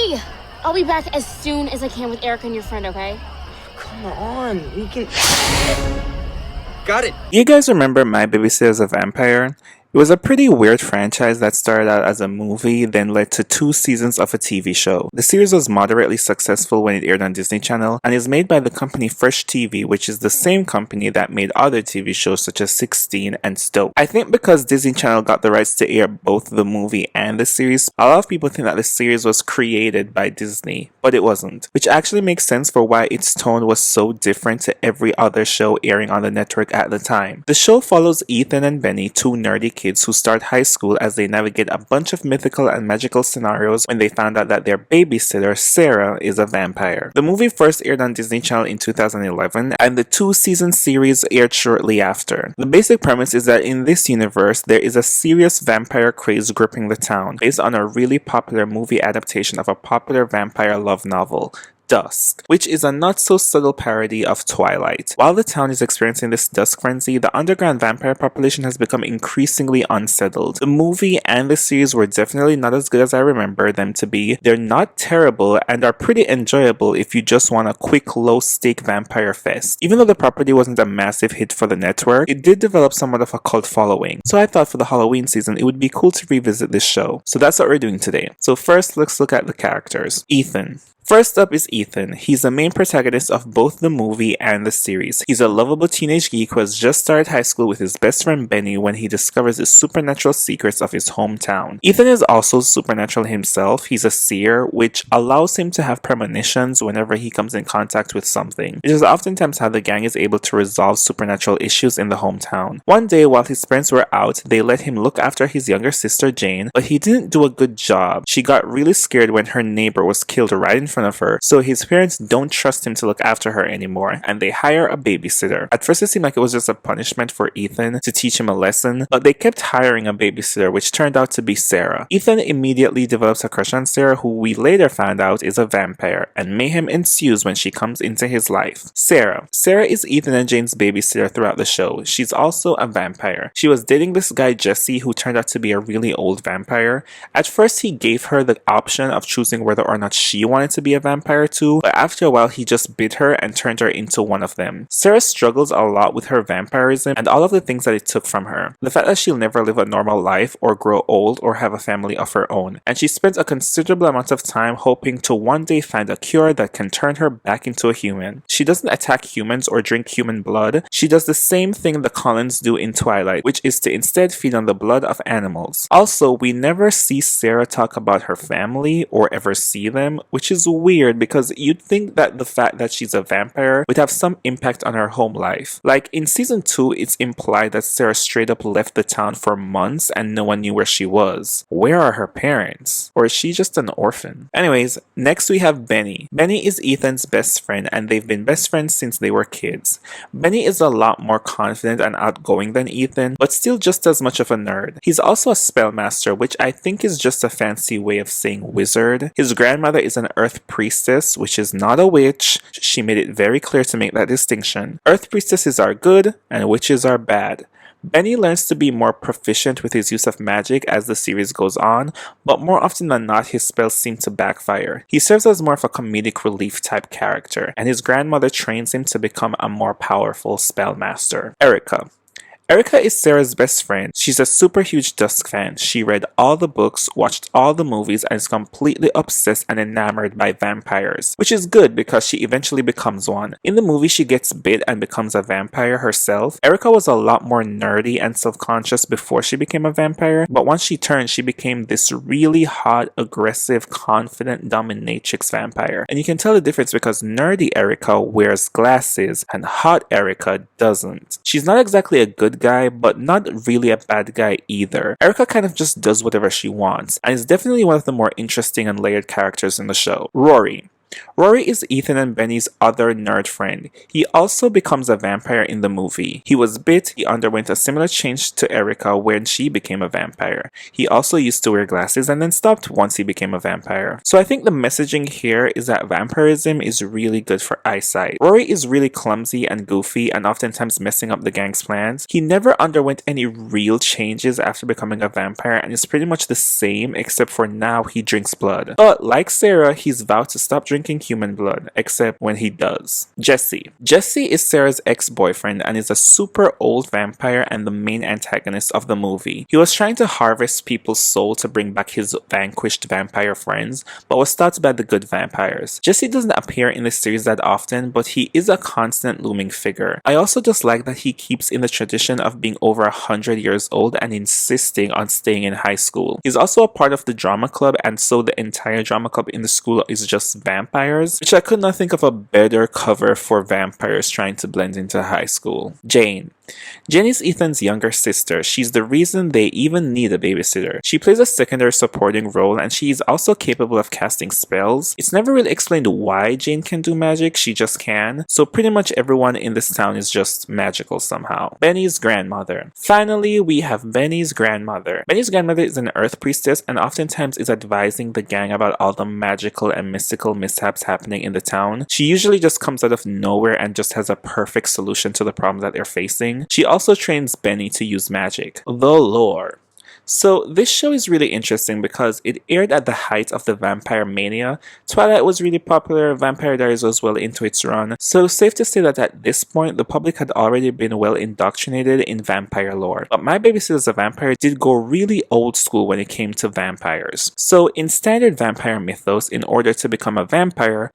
Hey! I'll be back as soon as I can with Erica and your friend, okay? Come on, we can... Got it! You guys remember My Babysitter as a Vampire? It was a pretty weird franchise that started out as a movie, then led to 2 seasons of a TV show. The series was moderately successful when it aired on Disney Channel, and is made by the company Fresh TV, which is the same company that made other TV shows such as 16 and Stoke. I think because Disney Channel got the rights to air both the movie and the series, a lot of people think that the series was created by Disney, but it wasn't. Which actually makes sense for why its tone was so different to every other show airing on the network at the time. The show follows Ethan and Benny, 2 nerdy kids who start high school as they navigate a bunch of mythical and magical scenarios when they found out that their babysitter, Sarah, is a vampire. The movie first aired on Disney Channel in 2011, and the 2-season series aired shortly after. The basic premise is that in this universe, there is a serious vampire craze gripping the town, based on a really popular movie adaptation of a popular vampire love novel, Dusk, which is a not-so-subtle parody of Twilight. While the town is experiencing this dusk frenzy, the underground vampire population has become increasingly unsettled. The movie and the series were definitely not as good as I remember them to be. They're not terrible and are pretty enjoyable if you just want a quick, low-stake vampire fest. Even though the property wasn't a massive hit for the network, it did develop somewhat of a cult following. So I thought for the Halloween season, it would be cool to revisit this show. So that's what we're doing today. So first, let's look at the characters. Ethan. First up is Ethan. He's the main protagonist of both the movie and the series. He's a lovable teenage geek who has just started high school with his best friend Benny when he discovers the supernatural secrets of his hometown. Ethan is also supernatural himself. He's a seer, which allows him to have premonitions whenever he comes in contact with something. It is oftentimes how the gang is able to resolve supernatural issues in the hometown. One day, while his parents were out, they let him look after his younger sister Jane, but he didn't do a good job. She got really scared when her neighbor was killed right in front of her, so his parents don't trust him to look after her anymore, and they hire a babysitter. At first it seemed like it was just a punishment for Ethan to teach him a lesson, but they kept hiring a babysitter, which turned out to be Sarah. Ethan immediately develops a crush on Sarah, who we later found out is a vampire, and mayhem ensues when she comes into his life. Sarah is Ethan and Jane's babysitter throughout the show. She's also a vampire. She was dating this guy Jesse, who turned out to be a really old vampire. At first he gave her the option of choosing whether or not she wanted to be a vampire too, but after a while he just bit her and turned her into one of them. Sarah struggles a lot with her vampirism and all of the things that it took from her. The fact that she'll never live a normal life or grow old or have a family of her own. And she spends a considerable amount of time hoping to one day find a cure that can turn her back into a human. She doesn't attack humans or drink human blood. She does the same thing the Cullens do in Twilight, which is to instead feed on the blood of animals. Also, we never see Sarah talk about her family or ever see them, which is weird because you'd think that the fact that she's a vampire would have some impact on her home life. Like in season 2, it's implied that Sarah straight up left the town for months and no one knew where she was. Where are her parents? Or is she just an orphan? Anyways, next we have Benny. Benny is Ethan's best friend and they've been best friends since they were kids. Benny is a lot more confident and outgoing than Ethan, but still just as much of a nerd. He's also a spellmaster, which I think is just a fancy way of saying wizard. His grandmother is an earth priestess, which is not a witch. She made it very clear to make that distinction. Earth priestesses are good and witches are bad. Benny learns to be more proficient with his use of magic as the series goes on, but more often than not his spells seem to backfire. He serves as more of a comedic relief type character, and his grandmother trains him to become a more powerful spellmaster. Erica. Erica is Sarah's best friend. She's a super huge Dusk fan. She read all the books, watched all the movies, and is completely obsessed and enamored by vampires, which is good because she eventually becomes one. In the movie, she gets bit and becomes a vampire herself. Erica was a lot more nerdy and self-conscious before she became a vampire, but once she turned, she became this really hot, aggressive, confident dominatrix vampire. And you can tell the difference because nerdy Erica wears glasses and hot Erica doesn't. She's not exactly a good guy, but not really a bad guy either. Erica kind of just does whatever she wants, and is definitely one of the more interesting and layered characters in the show. Rory. Rory is Ethan and Benny's other nerd friend. He also becomes a vampire in the movie. He was bit, he underwent a similar change to Erica when she became a vampire. He also used to wear glasses and then stopped once he became a vampire. So I think the messaging here is that vampirism is really good for eyesight. Rory is really clumsy and goofy and oftentimes messing up the gang's plans. He never underwent any real changes after becoming a vampire and is pretty much the same except for now he drinks blood. But like Sarah, he's vowed to stop drinking human blood, except when he does. Jesse. Jesse is Sarah's ex-boyfriend and is a super old vampire and the main antagonist of the movie. He was trying to harvest people's soul to bring back his vanquished vampire friends, but was stopped by the good vampires. Jesse doesn't appear in the series that often, but he is a constant looming figure. I also just like that he keeps in the tradition of being over 100 years old and insisting on staying in high school. He's also a part of the drama club, and so the entire drama club in the school is just vampires, which I could not think of a better cover for vampires trying to blend into high school. Jane. Jane is Ethan's younger sister. She's the reason they even need a babysitter. She plays a secondary supporting role and she is also capable of casting spells. It's never really explained why Jane can do magic, she just can. So pretty much everyone in this town is just magical somehow. Benny's grandmother. Finally, we have Benny's grandmother. Benny's grandmother is an earth priestess and oftentimes is advising the gang about all the magical and mystical mishaps happening in the town. She usually just comes out of nowhere and just has a perfect solution to the problems that they're facing. She also trains Benny to use magic. The lore. So this show is really interesting because it aired at the height of the vampire mania. Twilight was really popular, Vampire Diaries was well into its run, so safe to say that at this point the public had already been well indoctrinated in vampire lore. But My Babysitter as a Vampire did go really old school when it came to vampires. So in standard vampire mythos, in order to become a vampire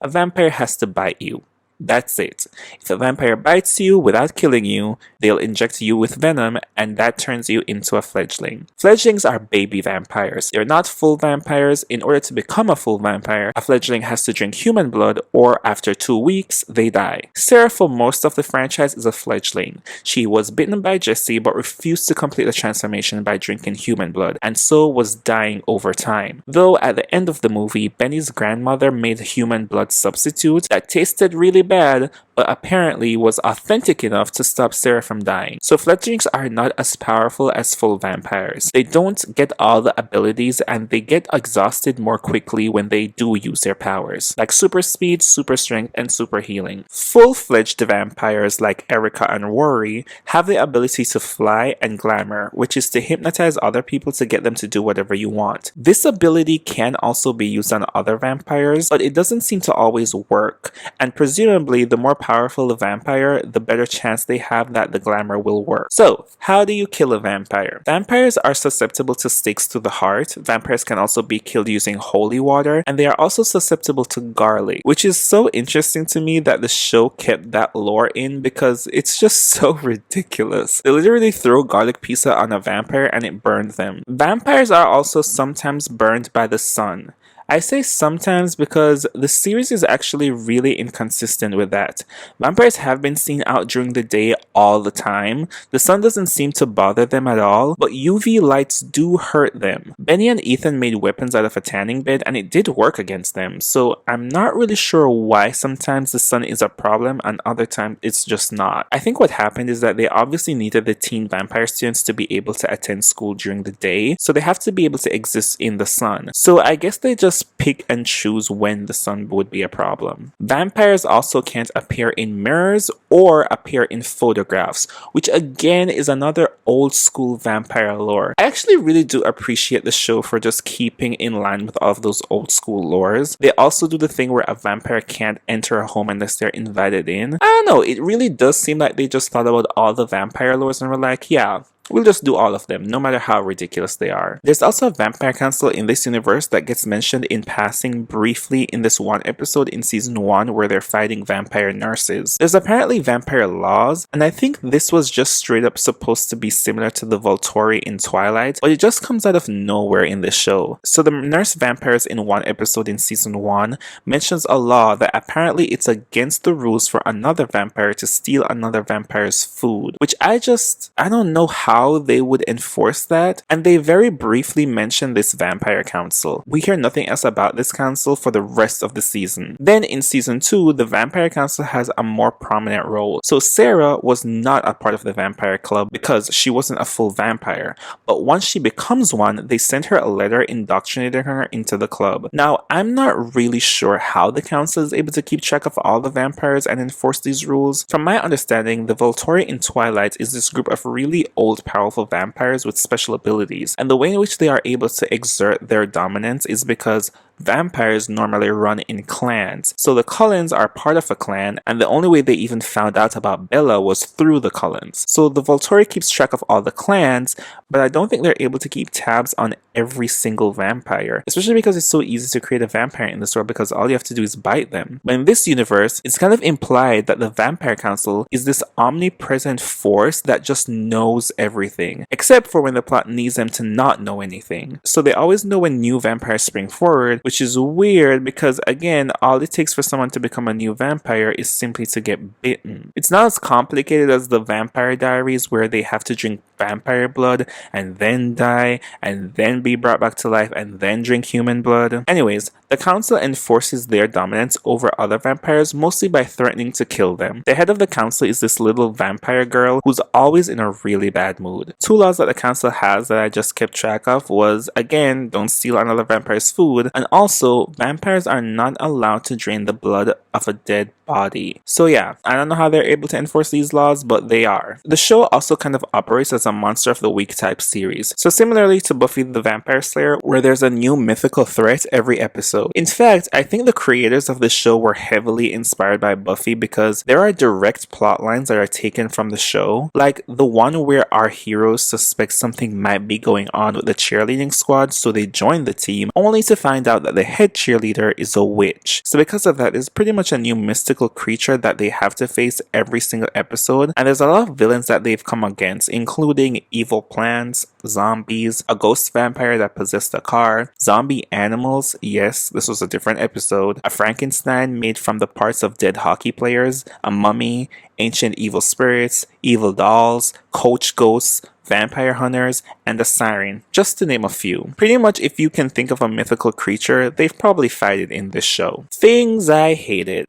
has to bite you. That's it. If a vampire bites you without killing you, they'll inject you with venom and that turns you into a fledgling. Fledglings are baby vampires. They're not full vampires. In order to become a full vampire, a fledgling has to drink human blood or after 2 weeks, they die. Sarah for most of the franchise is a fledgling. She was bitten by Jesse but refused to complete the transformation by drinking human blood and so was dying over time. Though at the end of the movie, Benny's grandmother made a human blood substitute that tasted really bad, but apparently was authentic enough to stop Sarah from dying. So fledglings are not as powerful as full vampires. They don't get all the abilities and they get exhausted more quickly when they do use their powers, like super speed, super strength, and super healing. Full-fledged vampires like Erica and Rory have the ability to fly and glamour, which is to hypnotize other people to get them to do whatever you want. This ability can also be used on other vampires, but it doesn't seem to always work, and presumably the more powerful the vampire, the better chance they have that the glamour will work. So, how do you kill a vampire? Vampires are susceptible to stakes to the heart. Vampires can also be killed using holy water, and they are also susceptible to garlic, which is so interesting to me that the show kept that lore in because it's just so ridiculous. They literally throw garlic pizza on a vampire and it burned them. Vampires are also sometimes burned by the sun. I say sometimes because the series is actually really inconsistent with that. Vampires have been seen out during the day all the time. The sun doesn't seem to bother them at all, but UV lights do hurt them. Benny and Ethan made weapons out of a tanning bed and it did work against them, so I'm not really sure why sometimes the sun is a problem and other times it's just not. I think what happened is that they obviously needed the teen vampire students to be able to attend school during the day, so they have to be able to exist in the sun. So I guess they just pick and choose when the sun would be a problem. Vampires also can't appear in mirrors or appear in photographs, which again is another old school vampire lore. I actually really do appreciate the show for just keeping in line with all of those old school lores. They also do the thing where a vampire can't enter a home unless they're invited in. I don't know, it really does seem like they just thought about all the vampire lores and were like, yeah, we'll just do all of them, no matter how ridiculous they are. There's also a vampire council in this universe that gets mentioned in passing briefly in this one episode in season 1 where they're fighting vampire nurses. There's apparently vampire laws, and I think this was just straight up supposed to be similar to the Volturi in Twilight, but it just comes out of nowhere in this show. So the nurse vampires in one episode in season 1 mentions a law that apparently it's against the rules for another vampire to steal another vampire's food, which I don't know how how they would enforce that, and they very briefly mention this vampire council. We hear nothing else about this council for the rest of the season. Then in season 2, the vampire council has a more prominent role. So Sarah was not a part of the vampire club because she wasn't a full vampire, but once she becomes one, they sent her a letter indoctrinating her into the club. Now, I'm not really sure how the council is able to keep track of all the vampires and enforce these rules. From my understanding, the Volturi in Twilight is this group of really old, powerful vampires with special abilities, and the way in which they are able to exert their dominance is because vampires normally run in clans. So the Cullens are part of a clan, and the only way they even found out about Bella was through the Cullens. So the Volturi keeps track of all the clans, but I don't think they're able to keep tabs on every single vampire, especially because it's so easy to create a vampire in this world because all you have to do is bite them. But in this universe, it's kind of implied that the Vampire Council is this omnipresent force that just knows everything, except for when the plot needs them to not know anything. So they always know when new vampires spring forward, which is weird because, again, all it takes for someone to become a new vampire is simply to get bitten. It's not as complicated as the Vampire Diaries, where they have to drink vampire blood and then die and then be brought back to life and then drink human blood. Anyways, the council enforces their dominance over other vampires mostly by threatening to kill them. The head of the council is this little vampire girl who's always in a really bad mood. 2 laws that the council has that I just kept track of was, again, don't steal another vampire's food, and also vampires are not allowed to drain the blood of a dead body. So yeah, I don't know how they're able to enforce these laws, but they are. The show also kind of operates as a monster of the week type series. So similarly to Buffy the Vampire Slayer, where there's a new mythical threat every episode. In fact, I think the creators of the show were heavily inspired by Buffy because there are direct plot lines that are taken from the show, like the one where our heroes suspect something might be going on with the cheerleading squad, so they join the team, only to find out that the head cheerleader is a witch. So because of that, it's pretty much a new mystical creature that they have to face every single episode, and there's a lot of villains that they've come against, including evil plants, zombies, a ghost vampire that possessed a car, zombie animals, yes, this was a different episode, a Frankenstein made from the parts of dead hockey players, a mummy, ancient evil spirits, evil dolls, coach ghosts, vampire hunters, and a siren, just to name a few. Pretty much if you can think of a mythical creature, they've probably fighted in this show. Things I hated.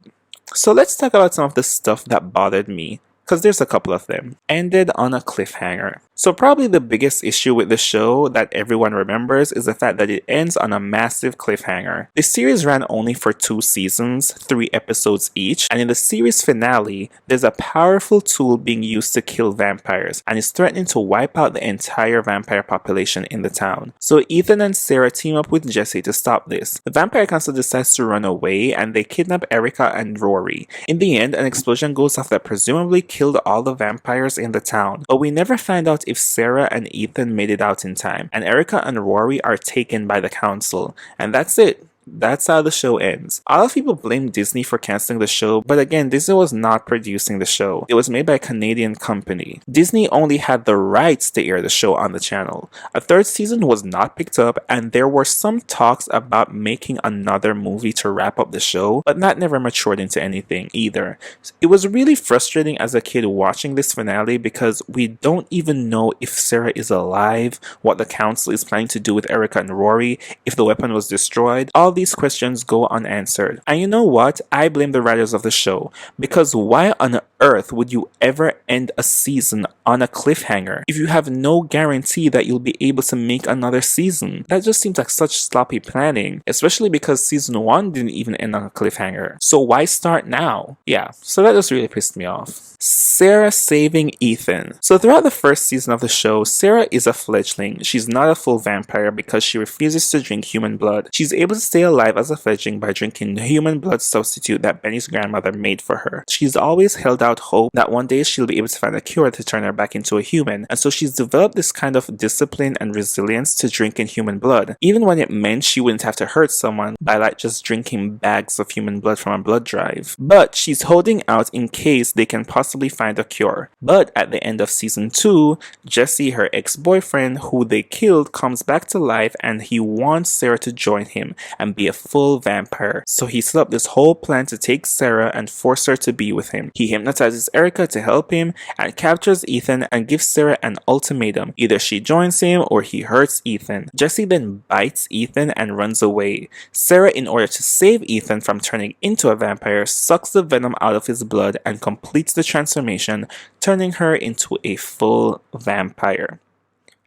So let's talk about some of the stuff that bothered me, because there's a couple of them. Ended on a cliffhanger. So probably the biggest issue with the show that everyone remembers is the fact that it ends on a massive cliffhanger. The series ran only for 2 seasons, 3 episodes each, and in the series finale, there's a powerful tool being used to kill vampires, and is threatening to wipe out the entire vampire population in the town. So Ethan and Sarah team up with Jesse to stop this. The Vampire Council decides to run away, and they kidnap Erica and Rory. In the end, an explosion goes off that presumably killed all the vampires in the town, but we never find out if Sarah and Ethan made it out in time, and Erica and Rory are taken by the council, and that's it. That's how the show ends. A lot of people blame Disney for cancelling the show, but again, Disney was not producing the show. It was made by a Canadian company. Disney only had the rights to air the show on the channel. A 3rd season was not picked up, and there were some talks about making another movie to wrap up the show, but that never matured into anything either. It was really frustrating as a kid watching this finale because we don't even know if Sarah is alive, what the council is planning to do with Erica and Rory, if the weapon was destroyed. All these questions go unanswered. And you know what? I blame the writers of the show, because why on earth would you ever end a season on a cliffhanger if you have no guarantee that you'll be able to make another season? That just seems like such sloppy planning, especially because season 1 didn't even end on a cliffhanger. So why start now? Yeah, so that just really pissed me off. Sarah saving Ethan. So throughout the 1st season of the show, Sarah is a fledgling. She's not a full vampire because she refuses to drink human blood. She's able to stay alive as a fledgling by drinking the human blood substitute that Benny's grandmother made for her. She's always held out hope that one day she'll be able to find a cure to turn her back into a human, and so she's developed this kind of discipline and resilience to drinking human blood, even when it meant she wouldn't have to hurt someone by like just drinking bags of human blood from a blood drive. But she's holding out in case they can possibly find a cure. But at the end of season 2, Jesse, her ex-boyfriend who they killed, comes back to life, and he wants Sarah to join him and be a full vampire. So he set up this whole plan to take Sarah and force her to be with him. He hypnotizes hypnotizes Erica to help him and captures Ethan and gives Sarah an ultimatum. Either she joins him or he hurts Ethan. Jesse then bites Ethan and runs away. Sarah, in order to save Ethan from turning into a vampire, sucks the venom out of his blood and completes the transformation, turning her into a full vampire.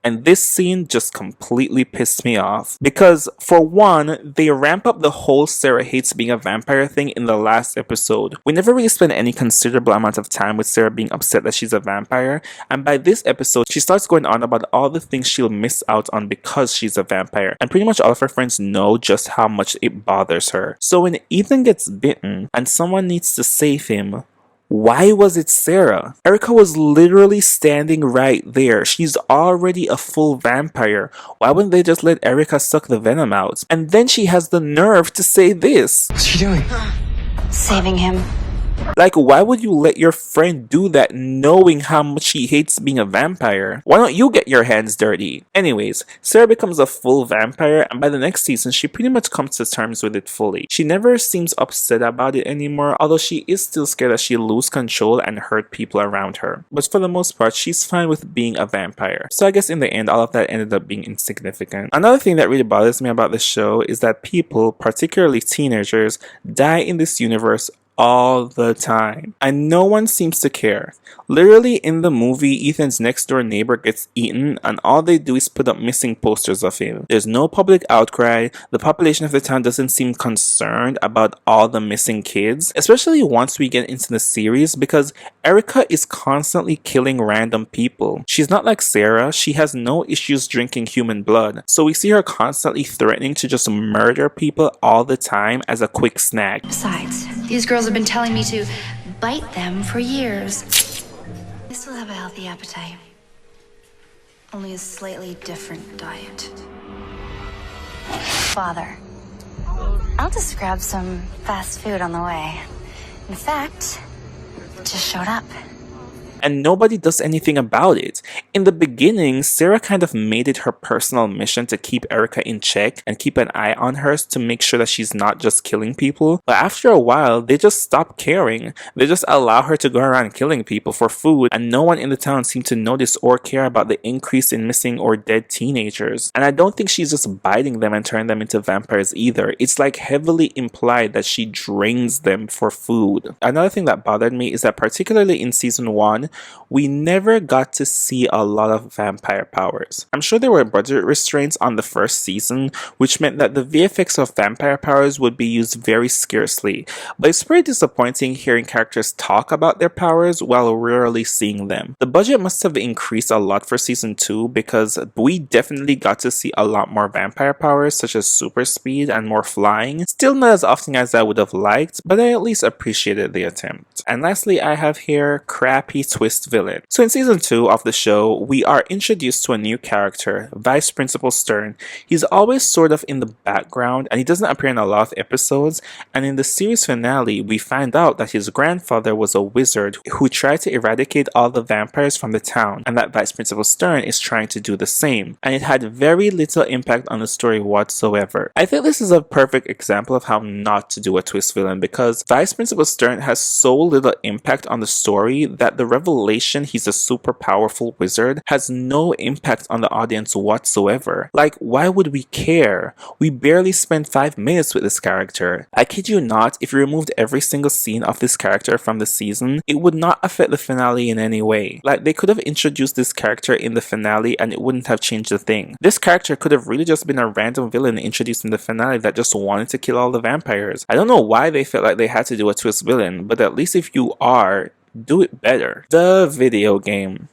And this scene just completely pissed me off. Because, for one, they ramp up the whole Sarah hates being a vampire thing in the last episode. We never really spent any considerable amount of time with Sarah being upset that she's a vampire. And by this episode, she starts going on about all the things she'll miss out on because she's a vampire. And pretty much all of her friends know just how much it bothers her. So when Ethan gets bitten and someone needs to save him, why was it Sarah? Erica was literally standing right there. She's already a full vampire. Why wouldn't they just let Erica suck the venom out? And then she has the nerve to say this. What's she doing? Saving him. Like, why would you let your friend do that knowing how much he hates being a vampire? Why don't you get your hands dirty? Anyways, Sarah becomes a full vampire, and by the next season, she pretty much comes to terms with it fully. She never seems upset about it anymore, although she is still scared that she'll lose control and hurt people around her. But for the most part, she's fine with being a vampire. So I guess in the end, all of that ended up being insignificant. Another thing that really bothers me about this show is that people, particularly teenagers, die in this universe all the time, and no one seems to care. Literally in the movie, Ethan's next door neighbor gets eaten and all they do is put up missing posters of him. There's no public outcry. The population of the town doesn't seem concerned about all the missing kids, especially once we get into the series, because Erica is constantly killing random people. She's not like Sarah. She has no issues drinking human blood, so we see her constantly threatening to just murder people all the time as a quick snack. Besides, these girls have been telling me to bite them for years. I still have a healthy appetite. Only a slightly different diet. Father, I'll just grab some fast food on the way. In fact, it just showed up. And nobody does anything about it. In the beginning, Sarah kind of made it her personal mission to keep Erica in check and keep an eye on her to make sure that she's not just killing people. But after a while, they just stop caring. They just allow her to go around killing people for food, and no one in the town seemed to notice or care about the increase in missing or dead teenagers. And I don't think she's just biting them and turning them into vampires either. It's like heavily implied that she drains them for food. Another thing that bothered me is that particularly in season 1, we never got to see a lot of vampire powers. I'm sure there were budget restraints on the first season, which meant that the VFX of vampire powers would be used very scarcely, but it's pretty disappointing hearing characters talk about their powers while rarely seeing them. The budget must have increased a lot for season 2 because we definitely got to see a lot more vampire powers such as super speed and more flying. Still not as often as I would have liked, but I at least appreciated the attempt. And lastly, I have here crappy twist villain. So in season 2 of the show, we are introduced to a new character, Vice Principal Stern. He's always sort of in the background and he doesn't appear in a lot of episodes, and in the series finale we find out that his grandfather was a wizard who tried to eradicate all the vampires from the town, and that Vice Principal Stern is trying to do the same, and it had very little impact on the story whatsoever. I think this is a perfect example of how not to do a twist villain, because Vice Principal Stern has so little impact on the story that the revelation he's a super powerful wizard has no impact on the audience whatsoever. Like, why would we care? We barely spent 5 minutes with this character. I kid you not, if you removed every single scene of this character from the season, it would not affect the finale in any way. Like, they could have introduced this character in the finale and it wouldn't have changed a thing. This character could have really just been a random villain introduced in the finale that just wanted to kill all the vampires. I don't know why they felt like they had to do a twist villain, but at least if you are, do it better. The video game.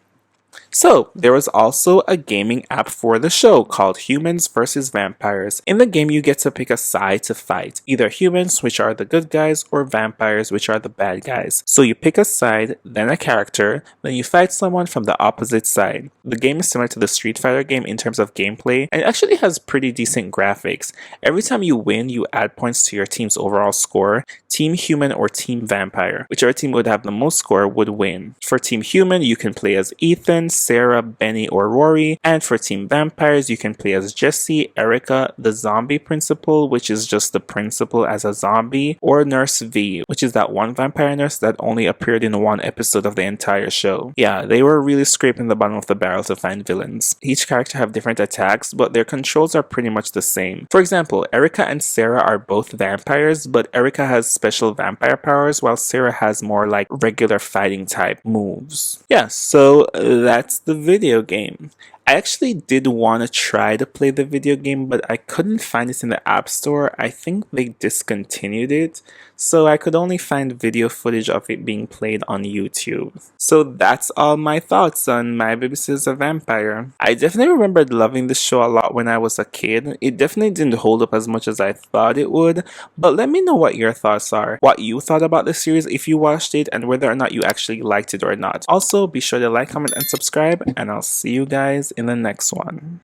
So, there was also a gaming app for the show called Humans vs. Vampires. In the game, you get to pick a side to fight, either humans, which are the good guys, or vampires, which are the bad guys. So you pick a side, then a character, then you fight someone from the opposite side. The game is similar to the Street Fighter game in terms of gameplay, and it actually has pretty decent graphics. Every time you win, you add points to your team's overall score, Team Human or Team Vampire. Whichever team would have the most score would win. For Team Human, you can play as Ethan, Sarah, Benny, or Rory. And for Team Vampires, you can play as Jesse, Erica, the zombie principal, which is just the principal as a zombie, or Nurse V, which is that one vampire nurse that only appeared in one episode of the entire show. Yeah, they were really scraping the bottom of the barrel to find villains. Each character have different attacks, but their controls are pretty much the same. For example, Erica and Sarah are both vampires, but Erica has special vampire powers while Sarah has more like regular fighting type moves. Yeah, so that's the video game. I actually did want to try to play the video game, but I couldn't find it in the App Store. I think they discontinued it, so I could only find video footage of it being played on YouTube. So that's all my thoughts on My Babysitter's a Vampire. I definitely remembered loving this show a lot when I was a kid. It definitely didn't hold up as much as I thought it would, but let me know what your thoughts are, what you thought about the series if you watched it, and whether or not you actually liked it or not. Also, be sure to like, comment, and subscribe, and I'll see you guys in the next one.